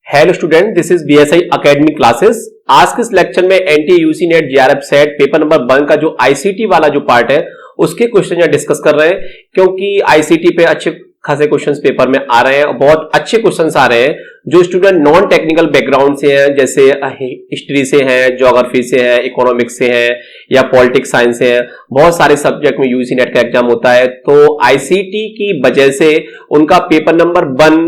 Hello student, this is BSI academy classes. आज के इस लेक्चर में NTA UC net JRF SET paper number 1 का जो आईसीटी वाला जो पार्ट है उसके क्वेश्चन यहाँ डिस्कस कर रहे हैं, क्योंकि आईसीटी पे अच्छे खासे क्वेश्चंस पेपर में आ रहे हैं और बहुत अच्छे क्वेश्चंस आ रहे हैं। जो स्टूडेंट नॉन टेक्निकल बैकग्राउंड से हैं, जैसे हिस्ट्री से हैं, ज्योग्राफी से हैं, इकोनॉमिक्स से हैं या पॉलिटिक्स साइंस से हैं, बहुत सारे सब्जेक्ट में यूजी नेट का एग्जाम होता है। तो आईसीटी की वजह से उनका पेपर नंबर 1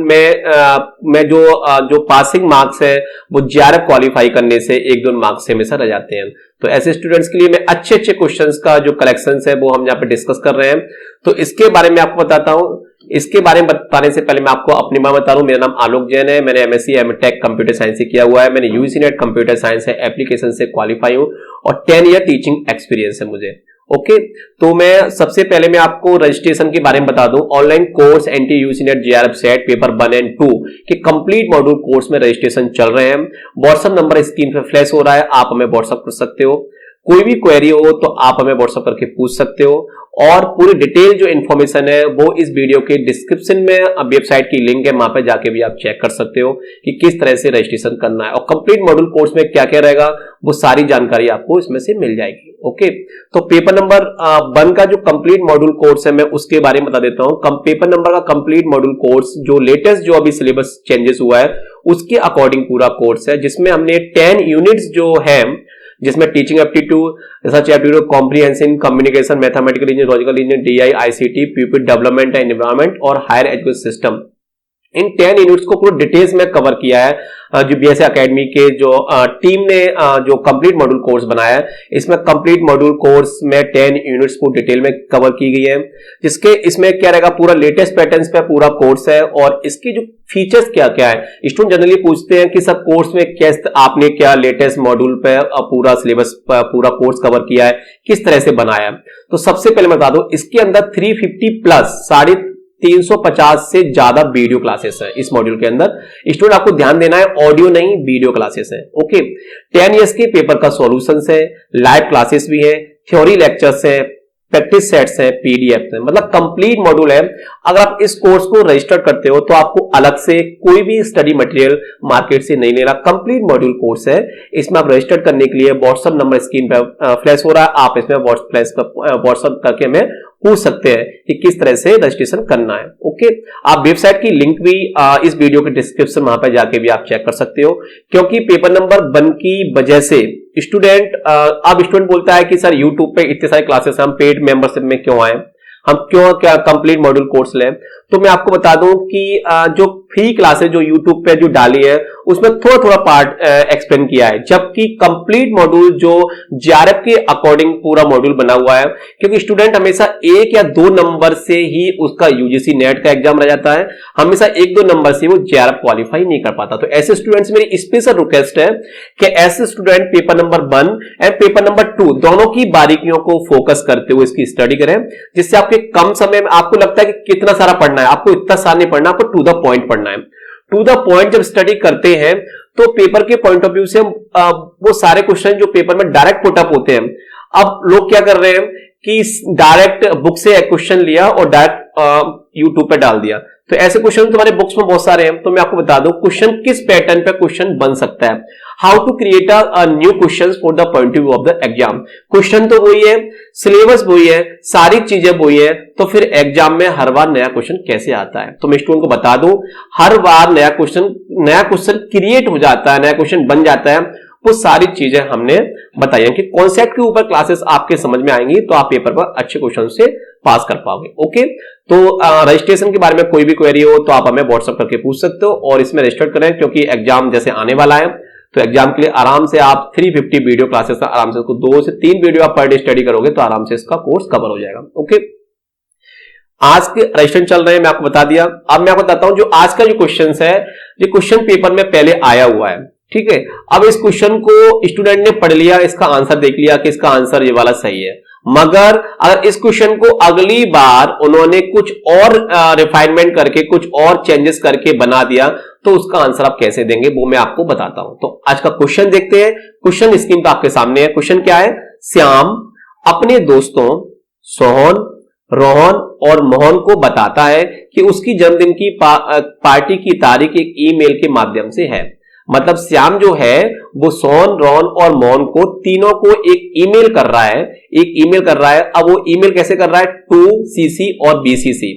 में जो पासिंग मार्क्स है वो जेआरएफ क्वालिफाई करने से 1-2 मार्क्स से हमेशा रह जाते हैं। तो ऐसे स्टूडेंट्स के लिए मैं अच्छे क्वेश्चंस का जो कलेक्शंस है वो हम यहाँ पे डिस्कस कर रहे हैं। तो इसके बारे में आपको बताता हूं। इसके बारे में बताने से पहले मैं आपको अपनी बात बता दूं। मेरा नाम आलोक जैन है। मैंने एमएससी एमटेक कंप्यूटर साइंस से किया हुआ है। मैंने यूजी नेट कंप्यूटर साइंस है एप्लीकेशन से क्वालिफाई हूं और 10 ईयर टीचिंग एक्सपीरियंस है मुझे। ओके, तो मैं सबसे पहले मैं आपको रजिस्ट्रेशन के बारे में बता दूं। Online course NTA UG NET JRF SET paper 1 and 2 के कंप्लीट मॉड्यूल कोर्स में रजिस्ट्रेशन चल रहे हैं। व्हाट्सएप नंबर स्क्रीन पर फ्लैश हो रहा है, आप हमें व्हाट्सएप कर सकते हो। कोई भी क्वेरी हो तो आप हमें व्हाट्सएप करके पूछ सकते हो और पूरी डिटेल जो इन्फॉर्मेशन है वो इस वीडियो के डिस्क्रिप्शन में वेबसाइट की लिंक है, वहां पे जाके भी आप चेक कर सकते हो कि किस तरह से रजिस्ट्रेशन करना है और कंप्लीट मॉड्यूल कोर्स में क्या क्या रहेगा वो सारी जानकारी आपको इसमें से मिल जाएगी। ओके, तो पेपर नंबर 1 का जो कंप्लीट मॉड्यूल कोर्स है मैं उसके बारे में बता देता हूं। पेपर नंबर का कंप्लीट मॉड्यूल कोर्स जो लेटेस्ट जो अभी सिलेबस चेंजेस हुआ है उसके अकॉर्डिंग पूरा कोर्स है, जिसमें हमने 10 यूनिट्स जो है, जिसमें teaching aptitude, research aptitude, comprehensive, communication, mathematical engineering, logical engineering, DI, ICT, people development and environment और हायर एजुकेशन सिस्टम, इन 10 यूनिट्स को पूरा डिटेल्स में कवर किया है। जो बीएसआई एकेडमी के जो टीम ने जो कंप्लीट मॉड्यूल कोर्स बनाया है, इसमें कंप्लीट मॉड्यूल कोर्स में 10 यूनिट्स को डिटेल में कवर की गई है, जिसके इसमें क्या रहेगा, पूरा लेटेस्ट पैटर्न्स पे पूरा कोर्स है और इसकी जो फीचर्स क्या क्या है। स्टूडेंट जनरली पूछते हैं कि सर कोर्स में कैसे आपने क्या लेटेस्ट मॉड्यूल पे पूरा सिलेबस पूरा कोर्स कवर किया है, किस तरह से बनाया है। तो सबसे पहले बता दो, इसके अंदर 350 प्लस 350 से ज्यादा वीडियो क्लासेस है इस मॉड्यूल के अंदर। स्टूडेंट आपको ध्यान देना है, ऑडियो नहीं वीडियो क्लासेस है। ओके, 10 इयर्स के पेपर का सॉल्यूशंस है, लाइव क्लासेस भी है, थ्योरी लेक्चर्स है, प्रैक्टिस सेट्स है, पीडीएफ है, मतलब कंप्लीट मॉड्यूल है। अगर आप इस कोर्स को रजिस्टर करते हो तो आपको अलग से कोई भी स्टडी मटेरियल मार्केट से नहीं लेना, कंप्लीट मॉड्यूल कोर्स है। इसमें आप रजिस्टर करने के लिए व्हाट्सएप नंबर स्क्रीन पर फ्लैश हो रहा है, आप इसमें व्हाट्सएप करके हमें पूछ सकते हैं कि किस तरह से रजिस्ट्रेशन करना है। ओके, आप वेबसाइट की लिंक भी इस वीडियो के डिस्क्रिप्शन वहां पर जाके भी आप चेक कर सकते हो, क्योंकि पेपर नंबर 1 की वजह से स्टूडेंट अब स्टूडेंट बोलता है कि सर यूट्यूब पे इतने सारे क्लासेस, हम पेड मेंबरशिप में क्यों आए, हम क्यों क्या कंप्लीट मॉड्यूल कोर्स लें। तो मैं आपको बता दूं कि जो फ्री क्लासेस जो यूट्यूब पे जो डाली है उसमें थोड़ा पार्ट एक्सप्लेन किया है, जबकि कंप्लीट मॉड्यूल जो जेआरएफ के अकॉर्डिंग पूरा मॉड्यूल बना हुआ है, क्योंकि स्टूडेंट हमेशा 1 या 2 नंबर से ही उसका यूजीसी नेट का एग्जाम रह जाता है, हमेशा 1-2 नंबर से वो जेआरएफ क्वालिफाई नहीं कर पाता। तो ऐसे स्टूडेंट्स मेरी स्पेशल रिक्वेस्ट है कि ऐसे student paper number 1 and paper number 2 दोनों की बारीकियों को फोकस करते हुए इसकी स्टडी करें, जिससे आपके कम समय में आपको लगता है कि कितना सारा पढ़ना है, आपको इतना सारा नहीं पढ़ना, आपको टू द पॉइंट पढ़ना है। टू द पॉइंट जब स्टडी करते हैं तो पेपर के पॉइंट ऑफ व्यू से वो सारे क्वेश्चन जो पेपर में डायरेक्ट पुट अप होते हैं, अब लोग क्या कर रहे हैं कि डायरेक्ट बुक से क्वेश्चन लिया और डायरेक्ट यूट्यूब पे डाल दिया। तो ऐसे क्वेश्चन तुम्हारे बुक्स में बहुत सारे हैं। तो मैं आपको बता दूं क्वेश्चन किस पैटर्न पे क्वेश्चन बन सकता है, how to create a new question for the point of view of the exam. Question तो वही है, सिलेबस वही है, सारी चीजें वही है, तो फिर एग्जाम में हर बार नया क्वेश्चन कैसे आता है। तो मैं स्टूडेंट को बता दूं, हर बार नया क्वेश्चन क्रिएट हो जाता है, नया क्वेश्चन बन जाता है। वो सारी चीजें हमने बताई हैं कि कॉन्सेप्ट के ऊपर क्लासेस आपके समझ में आएंगी तो आप पेपर पर अच्छे क्वेश्चन से पास कर पाओगे। ओके, तो रजिस्ट्रेशन के बारे में कोई भी क्वेरी हो तो आप हमें व्हाट्सएप करके पूछ सकते हो और इसमें रजिस्टर करें, क्योंकि एग्जाम जैसे आने वाला है तो एग्जाम के लिए आराम से आप 350 वीडियो क्लासेस आराम से 2 से 3 वीडियो आप पर डे स्टडी करोगे तो आराम से इसका कोर्स कवर हो जाएगा। ओके, आज के रजिस्ट्रेशन चल रहे हैं, मैं आपको बता दिया। अब मैं आपको बताता हूं जो आज का जो क्वेश्चन है, ये क्वेश्चन पेपर में पहले आया हुआ है, ठीक है। अब इस क्वेश्चन को स्टूडेंट ने पढ़ लिया, इसका आंसर देख लिया कि इसका आंसर ये वाला सही है, मगर अगर इस क्वेश्चन को अगली बार उन्होंने कुछ और रिफाइनमेंट करके कुछ और चेंजेस करके बना दिया तो उसका आंसर आप कैसे देंगे वो मैं आपको बताता हूं। तो आज का क्वेश्चन देखते हैं। क्वेश्चन स्क्रीन पर आपके सामने है। क्वेश्चन क्या है, श्याम अपने दोस्तों सोहन, रोहन और मोहन को बताता है कि उसकी जन्मदिन की पार्टी की तारीख एक ईमेल के माध्यम से है। मतलब श्याम जो है वो सोहन, रोहन और मोहन को तीनों को एक ईमेल कर रहा है। अब वो ईमेल कैसे कर रहा है? टू सीसी और बीसीसी।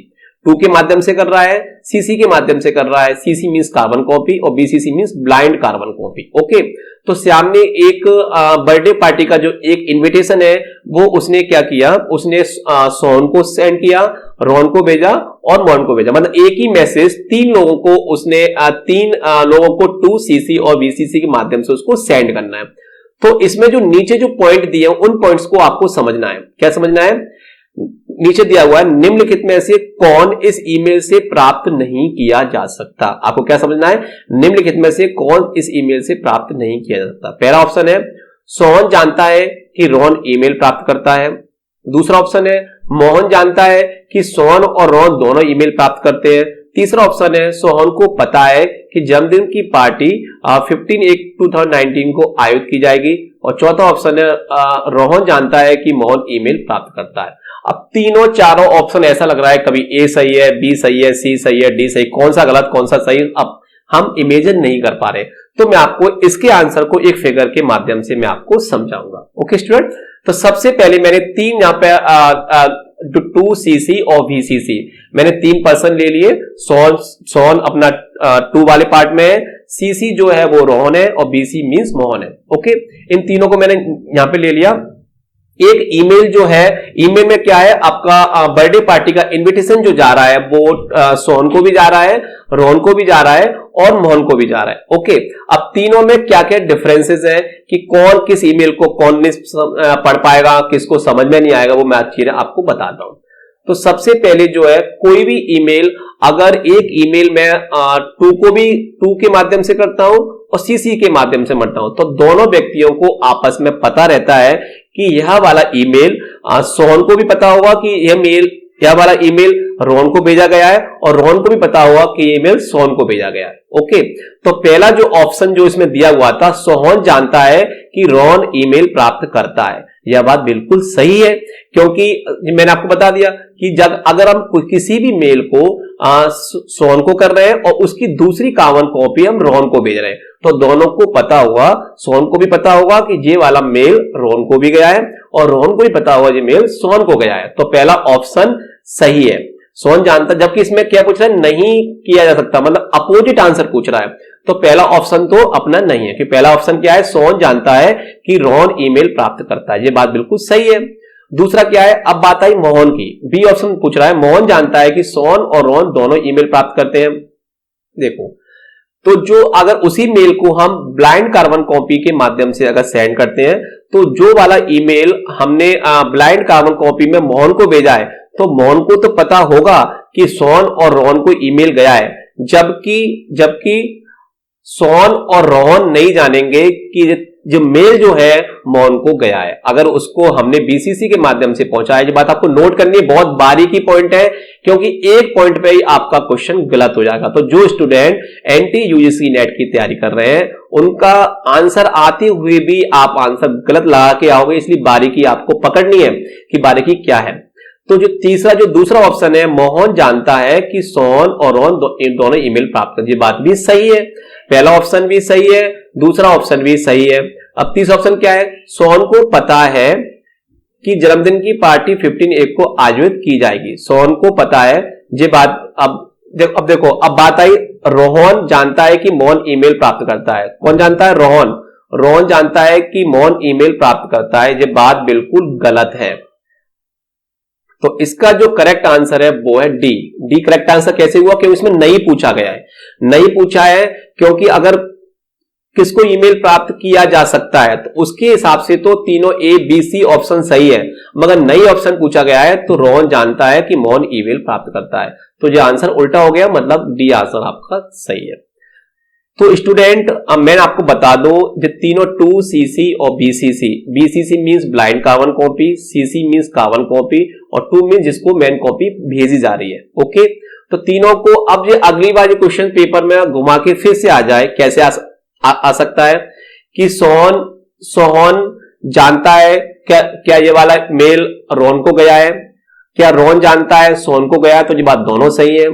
टू के माध्यम से कर रहा है, सीसी के माध्यम से कर रहा है। सीसी मींस कार्बन कॉपी और BCC means blind carbon copy. Okay, तो श्याम ने एक बर्थडे पार्टी का जो एक इनविटेशन है वो उसने क्या किया, उसने सोहन को सेंड किया, रोहन को भेजा और मोहन को भेजा। मतलब एक ही मैसेज तीन लोगों को उसने तीन लोगों को टू सीसी और बीसीसी के माध्यम से उसको सेंड करना है। तो इसमें जो नीचे जो पॉइंट दिए उन पॉइंट्स को आपको समझना है। क्या समझना है? नीचे दिया हुआ है निम्नलिखित में से कौन इस ईमेल से प्राप्त नहीं किया जा सकता। आपको क्या समझना है? निम्नलिखित में से कौन इस ईमेल से प्राप्त नहीं किया जा सकता। पहला ऑप्शन है सोहन जानता है कि रोहन ईमेल प्राप्त करता है। दूसरा ऑप्शन है मोहन जानता है कि सोहन और रोहन दोनों ईमेल प्राप्त करते हैं। तीसरा ऑप्शन है सोहन को पता है कि जन्मदिन की पार्टी 15/1/2019 को आयोजित की जाएगी। और चौथा ऑप्शन है रोहन जानता है कि मोहन ईमेल प्राप्त करता है। अब तीनों चारों ऑप्शन ऐसा लग रहा है कभी ए सही है, बी सही है, सी सही है, डी सही, कौन सा गलत कौन सा सही अब हम इमेजिन नहीं कर पा रहे। तो मैं आपको इसके आंसर को एक फिगर के माध्यम से मैं आपको समझाऊंगा। ओके स्टूडेंट, तो सबसे पहले मैंने तीन यहां पे टू सीसी और वीसीसी मैंने 3 पर्सन ले लिए। सोहन अपना 2 वाले पार्ट में है, सीसी जो है वो रोहन है और बीसी मींस मोहन है। ओके, इन तीनों को मैंने यहां पे ले लिया। एक ईमेल जो है, ईमेल में क्या है आपका बर्थडे पार्टी का इनविटेशन जो जा रहा है वो सोहन को भी जा रहा है, रोहन को भी जा रहा है और मोहन को भी जा रहा है। ओके, अब तीनों में क्या क्या डिफरेंसेस हैं कि कौन किस ईमेल को कौन नहीं पढ़ पाएगा, किसको समझ में नहीं आएगा, वो मैं अच्छी तरह आपको बताता हूं। तो सबसे पहले जो है कोई भी ईमेल अगर एक ईमेल में टू के माध्यम से करता हूं और सीसी के माध्यम से करता हूं तो दोनों व्यक्तियों को आपस में पता रहता है कि यह वाला ईमेल सोहन को भी पता होगा कि यह वाला ईमेल रोहन को भेजा गया है और रोहन को भी पता होगा कि ईमेल सोहन को भेजा गया है। ओके, तो पहला जो ऑप्शन जो इसमें दिया हुआ था सोहन जानता है कि रोहन ईमेल प्राप्त करता है, यह बात बिल्कुल सही है क्योंकि मैंने आपको बता दिया कि जब अगर हम किसी भी मेल को सोहन को कर रहे हैं और उसकी दूसरी कार्बन कॉपी हम रोहन को भेज रहे हैं तो दोनों को पता होगा, सोहन को भी पता होगा कि ये वाला मेल रोहन को भी गया है और रोहन को भी पता होगा ये मेल सोहन को गया है। तो पहला ऑप्शन सही है, सोहन जानता। जबकि इसमें क्या पूछ रहा है? नहीं किया जा सकता, मतलब अपोजिट आंसर पूछ रहा है। तो पहला ऑप्शन तो अपना नहीं है कि पहला ऑप्शन क्या है? सोहन जानता है कि रोहन ईमेल प्राप्त करता है, ये बात बिल्कुल सही है। दूसरा क्या है? अब बात आई मोहन की। बी ऑप्शन पूछ रहा है मोहन जानता है कि सोहन और रोहन दोनों ईमेल प्राप्त करते हैं। देखो, तो जो अगर उसी मेल को हम ब्लाइंड कार्बन कॉपी के माध्यम से अगर सेंड करते हैं तो जो वाला ईमेल हमने ब्लाइंड कार्बन कॉपी में मोहन को भेजा है तो मोहन को तो पता होगा कि सोहन और रोहन को ईमेल गया है, जबकि सोहन और रोहन नहीं जानेंगे कि जो मेल जो है मोहन को गया है अगर उसको हमने बीसीसी के माध्यम से पहुंचाया। ये बात आपको नोट करनी है, बहुत बारीकी पॉइंट है क्योंकि एक पॉइंट पे ही आपका क्वेश्चन गलत हो जाएगा। तो जो स्टूडेंट एंटी यूजीसी नेट की तैयारी कर रहे हैं उनका आंसर आते हुए भी आप आंसर गलत लगा के आओगे, इसलिए बारीकी आपको पकड़नी है कि बारीकी क्या है। तो जो दूसरा ऑप्शन है मोहन जानता है कि सोहन और रोहन दोनों ईमेल प्राप्त कर, ये बात भी सही है। पहला ऑप्शन भी सही है, दूसरा ऑप्शन भी सही है। अब तीसरा ऑप्शन क्या है? सोहन को पता है कि जन्मदिन की पार्टी 15/1 को आयोजित की जाएगी, सोहन को पता है ये बात। अब देखो, अब बात आई रोहन जानता है कि मोहन ईमेल प्राप्त करता है। कौन जानता है? रोहन जानता है कि मोहन ईमेल प्राप्त करता है, ये बात बिल्कुल गलत है। तो इसका जो करेक्ट आंसर है वो है डी करेक्ट आंसर कैसे हुआ? क्योंकि इसमें नहीं पूछा गया है, नहीं पूछा है क्योंकि अगर किसको ईमेल प्राप्त किया जा सकता है तो उसके हिसाब से तो तीनों ए बी सी ऑप्शन सही है, मगर नई ऑप्शन पूछा गया है तो रोहन जानता है कि मोहन ईमेल प्राप्त करता है, तो ये आंसर उल्टा हो गया, मतलब डी आंसर आपका सही है। तो स्टूडेंट अब मैं आपको बता दूं जो तीनों टू सीसी और BCC means blind carbon copy, CC means carbon copy और टू मींस जिसको मेन कॉपी भेजी जा रही है। ओके, तो तीनों को अब ये अगली बार क्वेश्चन पेपर में घुमा के फिर से आ जाए, कैसे आ सकता है कि सोहन जानता है क्या ये वाला मेल रोहन को गया है, क्या रोहन जानता है सोहन को गया? तो ये बात दोनों सही है।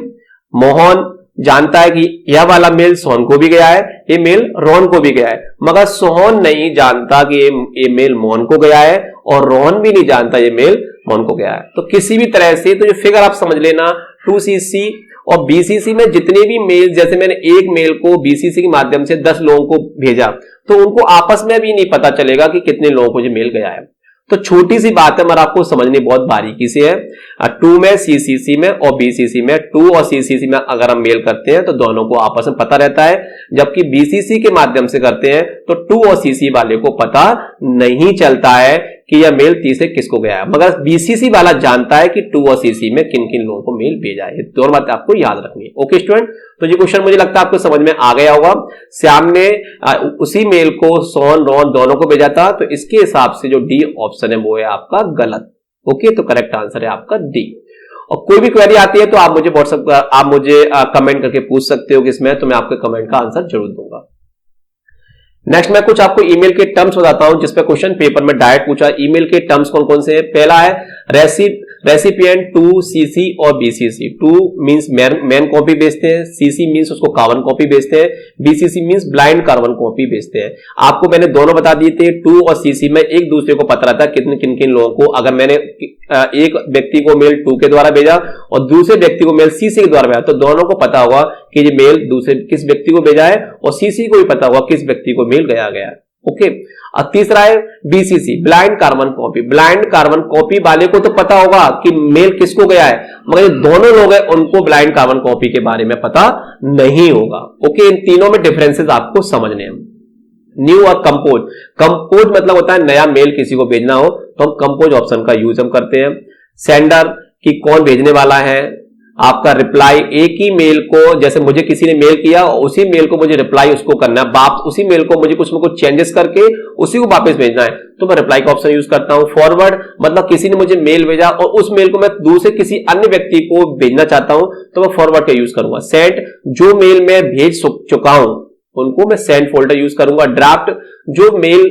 मोहन जानता है कि यह वाला मेल सोहन को भी गया है, ये मेल रोहन को भी गया है, मगर सोहन नहीं जानता कि ये मेल मोहन को गया है, और रोहन भी नहीं जानता ये मेल मोहन को गया है। तो किसी भी तरह से तो ये फिगर आप समझ लेना, 2cc और बीसीसी में जितने भी मेल, जैसे मैंने एक मेल को बीसीसी के माध्यम से 10 लोगों को भेजा, तो उनको आपस में भी नहीं पता चलेगा कि कितने लोगों को ये मेल गया है। तो छोटी सी बात है मगर आपको समझनी बहुत बारीकी से है। 2 में सीसीसी में और बीसीसी में, 2 और सीसीसी में अगर हम मेल करते हैं तो दोनों को आपस में पता रहता है, जबकि बीसीसी के माध्यम से करते हैं तो 2 और सीसी वाले को पता नहीं चलता है कि यह मेल तीसरे किसको गया है, मगर बीसीसी वाला जानता है कि 2 और सीसी में किन किन लोगों को मेल भेजा है। दोनों बातें आपको याद रखनी है। ओके स्टूडेंट, तो ये क्वेश्चन मुझे लगता है आपको समझ में आ गया होगा। श्याम ने उसी मेल को सोहन रोहन दोनों को भेजा था, तो इसके हिसाब से जो डी ऑप्शन है वो है आपका गलत। ओके, तो करेक्ट आंसर है आपका डी। और कोई भी क्वेरी आती है तो आप मुझे व्हाट्सएप, आप मुझे कमेंट करके पूछ सकते हो किसमें, तो मैं आपके कमेंट का आंसर जरूर दूंगा। नेक्स्ट मैं कुछ आपको ईमेल के टर्म्स बताता हूं, जिसपे क्वेश्चन पेपर में डायरेक्ट पूछा। ईमेल के टर्म्स कौन कौन से हैं? पहला है रेसिपिएंट टू सीसी और BCC. To means main copy भेजते हैं, सीसी मींस उसको कार्बन कॉपी भेजते हैं, BCC means blind carbon copy भेजते हैं। आपको मैंने दोनों बता दिए थे, 2 और सीसी में एक दूसरे को पता रहता है किन किन लोगों को, अगर मैंने एक व्यक्ति को मेल 2 के द्वारा भेजा और दूसरे व्यक्ति को मेल सीसी के द्वारा भेजा, तो दोनों को पता होगा कि ये मेल दूसरे किस व्यक्ति को भेजा है, और सीसी को भी पता होगा किस व्यक्ति को मेल गया गया। ओके, और तीसरा है BCC, blind carbon copy. Blind carbon copy वाले को तो पता होगा कि मेल किसको गया है, मगर ये दोनों लोग हैं उनको ब्लाइंड कार्बन कॉपी के बारे में पता नहीं होगा। ओके, इन तीनों में डिफरेंसेस आपको समझने हैं। न्यू और कंपोज। कंपोज मतलब होता है नया मेल किसी को भेजना हो तो हम कंपोज ऑप्शन का यूज हम करते हैं। सेंडर कि कौन भेजने वाला है, आपका रिप्लाई, एक ही मेल को, जैसे मुझे किसी ने मेल किया और उसी मेल को मुझे रिप्लाई उसको करना है, उसी मेल को मुझे कुछ में कुछ चेंजेस करके उसी को वापस भेजना है, तो मैं रिप्लाई का ऑप्शन यूज करता हूं। फॉरवर्ड मतलब किसी ने मुझे मेल भेजा और उस मेल को मैं दूसरे किसी अन्य व्यक्ति को भेजना चाहता हूं, तो मैं फॉरवर्ड का यूज करूंगा। सेंड, जो मेल मैं भेज चुका हूं उनको मैं सेंड फोल्डर यूज करूंगा। ड्राफ्ट, जो मेल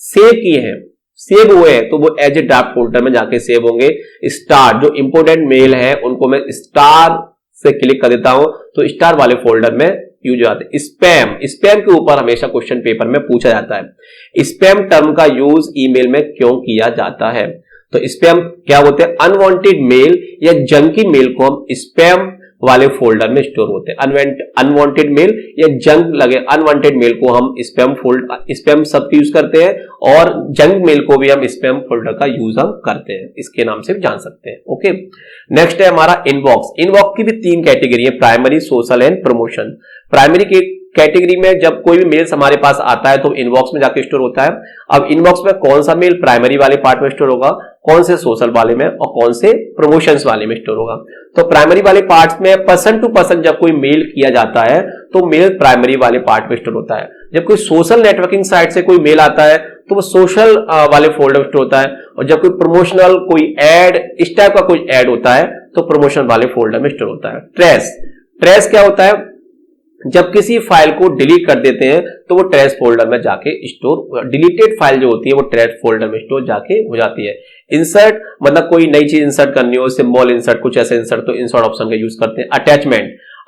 सेव किए हैं, सेव हुए हैं, तो वो एज ए ड्राफ्ट फोल्डर में जाके सेव होंगे। स्टार, जो इंपोर्टेंट मेल है उनको मैं स्टार से क्लिक कर देता हूं तो स्टार वाले फोल्डर में यूज हो जाते हैं। स्पैम, स्पैम के ऊपर हमेशा क्वेश्चन पेपर में पूछा जाता है, स्पैम टर्म का यूज ईमेल में क्यों किया जाता है। तो स्पैम क्या होते हैं? अनवांटेड मेल या जंकी मेल को हम स्पैम वाले फोल्डर में स्टोर होते हैं। अनवांटेड मेल या जंक लगे अनवांटेड मेल को हम स्पैम शब्द यूज करते हैं, और जंक मेल को भी हम स्पैम फोल्डर का यूज हम करते हैं, इसके नाम से भी जान सकते हैं। ओके, नेक्स्ट है हमारा इनबॉक्स। इनबॉक्स की भी 3 कैटेगरी है, primary, social and promotion. Primary की कैटेगरी में जब कोई भी मेल्स हमारे पास आता है तो इनबॉक्स में जाके स्टोर होता है। अब इनबॉक्स में कौन सा मेल प्राइमरी वाले पार्ट में स्टोर होगा, कौन से सोशल वाले में और कौन से प्रमोशंस वाले में स्टोर होगा। तो प्राइमरी वाले पार्ट्स में पर्सन टू पर्सन जब कोई मेल किया जाता है तो मेल प्राइमरी वाले पार्ट में स्टोर होता है। जब कोई सोशल नेटवर्किंग साइट से कोई मेल आता है तो वो सोशल वाले फोल्डर में स्टोर होता है, और जब कोई प्रमोशनल, कोई एड, इस टाइप का कोई एड होता है तो प्रमोशन वाले फोल्डर में स्टोर होता है। ट्रेस क्या होता है? जब किसी फाइल को डिलीट कर देते हैं तो वो ट्रेस फोल्डर में जाके स्टोर, डिलीटेड फाइल जो होती है वो ट्रेस फोल्डर में स्टोर जाके हो जाती है। इंसर्ट मतलब कोई नई चीज इंसर्ट करनी हो, सिंबल इंसर्ट, कुछ ऐसे इंसर्ट, तो इंसर्ट ऑप्शन का यूज करते हैं।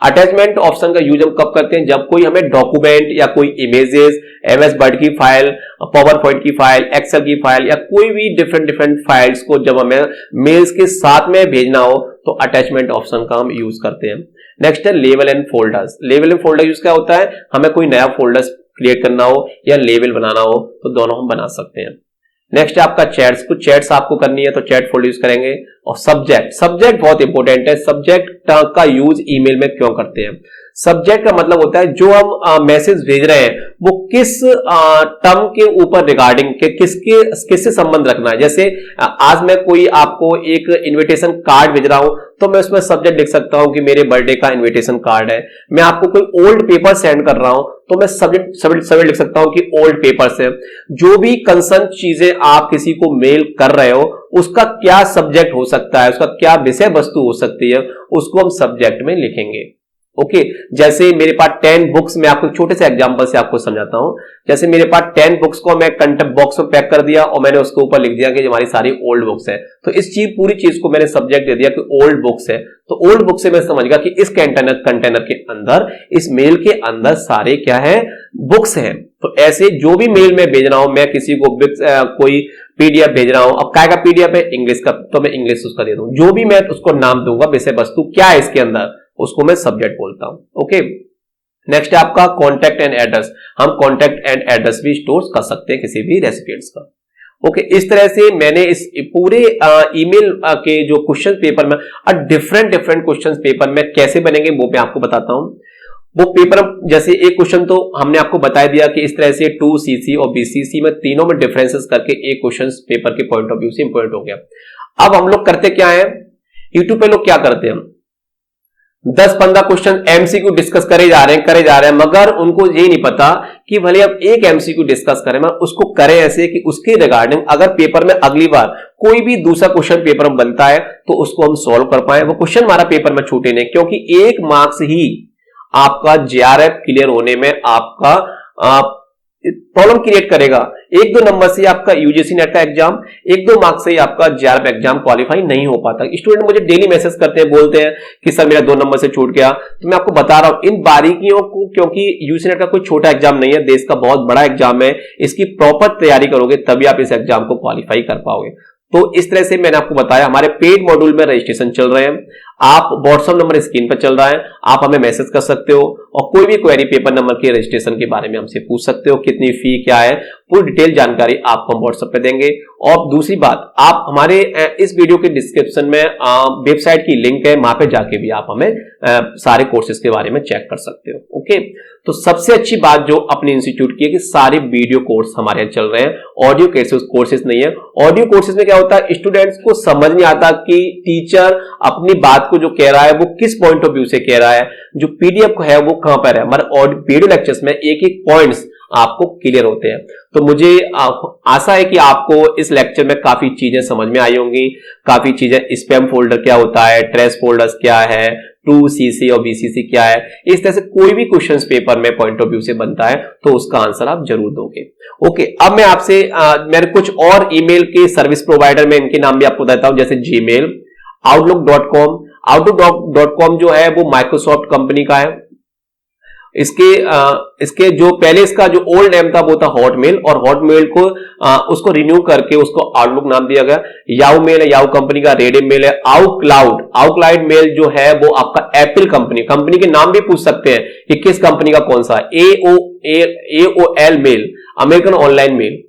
अटैचमेंट ऑप्शन का यूज हम कब करते हैं? जब कोई हमें डॉक्यूमेंट या कोई इमेजेस, एमएस वर्ड की फाइल, पावर पॉइंट की फाइल, एक्सेल की फाइल या कोई भी डिफरेंट फाइल्स को जब हमें मेल्स के साथ में भेजना हो तो अटैचमेंट ऑप्शन का हम यूज करते हैं। नेक्स्ट है label and folders. Label and folder use क्या होता है? हमें कोई नया फोल्डर क्रिएट करना हो या लेबल बनाना हो तो दोनों हम बना सकते हैं। नेक्स्ट है आपका चैट्स, कुछ चैट्स आपको करनी है तो चैट फोल्डर यूज करेंगे। और सब्जेक्ट बहुत इंपॉर्टेंट है। सब्जेक्ट का यूज ईमेल में क्यों करते हैं? सब्जेक्ट का मतलब होता है जो हम मैसेज भेज रहे हैं वो किस टर्म के ऊपर रिगार्डिंग के किससे संबंध रखना है। जैसे आज मैं कोई आपको एक इनविटेशन कार्ड भेज रहा हूं तो मैं उसमें सब्जेक्ट लिख सकता हूं कि मेरे बर्थडे का इनविटेशन कार्ड है। मैं आपको कोई ओल्ड पेपर सेंड कर रहा हूं तो मैं सब्जेक्ट लिख सकता हूं कि ओल्ड पेपर से। जो भी कंसर्न चीजें आप किसी को मेल कर रहे हो उसका क्या सब्जेक्ट हो सकता है, उसका क्या विषय वस्तु हो सकती है, उसको हम सब्जेक्ट में लिखेंगे। ओके जैसे मेरे पास 10 बुक्स, मैं आपको छोटे से एग्जांपल से आपको समझाता हूं। जैसे मेरे पास 10 बुक्स को मैं कंटेंट बॉक्स में पैक कर दिया और मैंने उसके ऊपर लिख दिया कि हमारी सारी ओल्ड बुक्स है, तो इस पूरी चीज को मैंने सब्जेक्ट दे दिया कि ओल्ड बुक्स है। तो ओल्ड बुक से मैं समझ गया कि इस कंटेनर के अंदर, इस मेल के अंदर सारे क्या है, बुक्स हैं। तो ऐसे जो भी मेल मैं भेज रहा हूं, मैं किसी को कोई पीडीएफ भेज रहा हूं, अब क्या का पीडीएफ है, इंग्लिश का, तो मैं इंग्लिश उसका दे दूं। जो भी मैं उसको नाम दूंगा, विषय वस्तु क्या है इसके अंदर, उसको मैं सब्जेक्ट बोलता हूं। ओके नेक्स्ट है आपका कॉन्टैक्ट एंड एड्रेस। हम कॉन्टैक्ट एंड एड्रेस भी स्टोर कर सकते हैं किसी भी रेसिपिएंट्स का। ओके इस तरह से मैंने इस पूरे ईमेल के जो क्वेश्चन पेपर में डिफरेंट क्वेश्चन पेपर में कैसे बनेंगे वो मैं आपको बताता हूं। वो पेपर जैसे एक क्वेश्चन तो हमने आपको बता दिया कि इस तरह से 2CC और BCC में तीनों में डिफरेंसेस करके एक क्वेश्चन पेपर के पॉइंट ऑफ व्यू से इंपॉर्टेंट हो गया। अब हम लोग करते क्या है, यूट्यूब पे लोग क्या करते हैं, 10-15 क्वेश्चन एमसीक्यू डिस्कस करे जा रहे हैं, मगर उनको ये नहीं पता कि भले अब एक एमसीक्यू डिस्कस करें, मगर उसको करें ऐसे कि उसके रिगार्डिंग अगर पेपर में अगली बार कोई भी दूसरा क्वेश्चन पेपर में बनता है तो उसको हम सॉल्व कर पाए, वो क्वेश्चन हमारा पेपर में छूटे नहीं। क्योंकि 1 मार्क्स ही आपका JRF क्लियर होने में आपका प्रॉब्लम क्रिएट करेगा। 1-2 नंबर से आपका यूजीसी नेट का एग्जाम, 1-2 मार्क्स से आपका JRF एग्जाम क्वालिफाई नहीं हो पाता। स्टूडेंट मुझे डेली मैसेज करते हैं, बोलते हैं कि सर मेरा 2 नंबर से छूट गया। तो मैं आपको बता रहा हूं इन बारीकियों को, क्योंकि यूजीसी नेट का कोई छोटा एग्जाम नहीं है, देश का बहुत बड़ा एग्जाम है। इसकी प्रॉपर तैयारी करोगे तभी आप इस एग्जाम को क्वालिफाई कर पाओगे। तो इस तरह से मैंने आपको बताया, हमारे पेड मॉड्यूल में रजिस्ट्रेशन चल रहे हैं। आप व्हाट्सएप नंबर स्क्रीन पर चल रहा है, आप हमें मैसेज कर सकते हो और कोई भी क्वेरी पेपर नंबर के रजिस्ट्रेशन के बारे में हमसे पूछ सकते हो, कितनी फी क्या है, पूरी डिटेल जानकारी आपको हम व्हाट्सएप पे देंगे। और दूसरी बात, आप हमारे इस वीडियो के डिस्क्रिप्शन में वेबसाइट की लिंक है, वहां पे जाके भी आप हमें सारे कोर्सेज के बारे में चेक कर सकते हो। ओके तो सबसे अच्छी बात जो अपने इंस्टीट्यूट की है कि सारे वीडियो कोर्स हमारे यहाँ चल रहे हैं, ऑडियो कोर्सेज नहीं है। ऑडियो कोर्सेज में क्या होता है, स्टूडेंट्स को समझ नहीं आता कि टीचर अपनी बात को जो कह रहा है वो किस पॉइंट ऑफ व्यू से कह रहा है, जो पीडीएफ है वो कहां पर है। हमारे वीडियो लेक्चर्स में एक पॉइंट्स आपको क्लियर होते हैं। तो मुझे आशा है कि आपको इस लेक्चर में काफी चीजें समझ में आई होंगी, काफी चीजें, स्पैम फोल्डर क्या होता है, ट्रेश फोल्डर्स क्या है, 2CC और BCC क्या है, इस तरह से कोई भी क्वेश्चन पेपर में पॉइंट ऑफ व्यू से बनता है तो उसका आंसर आप जरूर दोगे। ओके अब मैं आपसे मेरे कुछ और ईमेल के सर्विस प्रोवाइडर में इनके नाम भी आपको बताता हूं, जैसे Gmail, Outlook.com जो है वो माइक्रोसॉफ्ट कंपनी का है। इसके जो पहले इसका जो ओल्ड नेम था वो था हॉटमेल, और हॉटमेल को उसको रिन्यू करके उसको आउटलुक नाम दिया गया। याहू मेल है, याहू कंपनी का। रेडियम मेल है। आउटक्लाउड मेल जो है वो आपका एप्पल कंपनी के नाम भी पूछ सकते हैं कि किस कंपनी का कौन सा है। AOL mail, American online mail,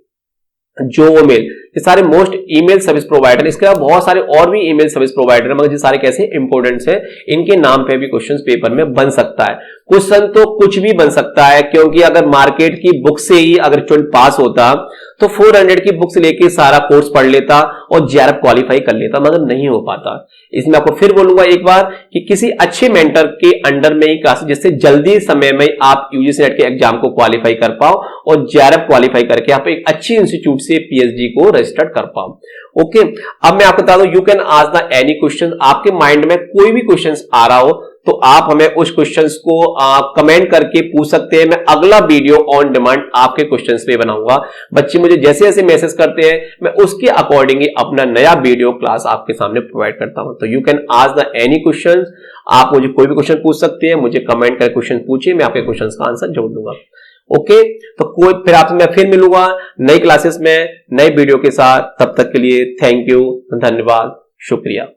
जो मेल, ये सारे मोस्ट ईमेल सर्विस प्रोवाइडर। इसके अलावा बहुत सारे और भी ईमेल सर्विस प्रोवाइडर, मगर ये सारे कैसे इंपोर्टेंट्स हैं, इनके नाम पे भी क्वेश्चंस पेपर में बन सकता है। क्वेश्चन तो कुछ भी बन सकता है, क्योंकि अगर मार्केट की बुक से ही अगर स्टूडेंट पास होता तो 400 की बुक्स लेके सारा कोर्स पढ़ लेता और JRF क्वालिफाई कर लेता, मगर नहीं हो पाता। इसमें आपको फिर बोलूंगा एक बार कि किसी अच्छे मेंटर के अंडर में ही क्लास, जिससे जल्दी समय में आप यूजीसी नेट के एग्जाम को क्वालिफाई कर पाओ और JRF क्वालिफाई करके आप एक अच्छी इंस्टीट्यूट से PhD को रजिस्टर कर पाओ। ओके अब मैं आपको बता दूं, you can ask the any question. आपके माइंड में कोई भी क्वेश्चन आ रहा हो तो आप हमें उस क्वेश्चंस को कमेंट करके पूछ सकते हैं। मैं अगला वीडियो ऑन डिमांड आपके क्वेश्चंस पे बनाऊंगा। बच्चे मुझे जैसे जैसे मैसेज करते हैं मैं उसके अकॉर्डिंग ही अपना नया वीडियो क्लास आपके सामने प्रोवाइड करता हूं। तो you can ask the any question, आप मुझे कोई भी क्वेश्चन पूछ सकते हैं, मुझे कमेंट करके क्वेश्चन पूछिए, मैं आपके क्वेश्चन का आंसर जरूर दूंगा। ओके तो कोई फिर आपसे मैं फिर मिलूंगा नई क्लासेस में नए वीडियो के साथ। तब तक के लिए थैंक यू, धन्यवाद, शुक्रिया।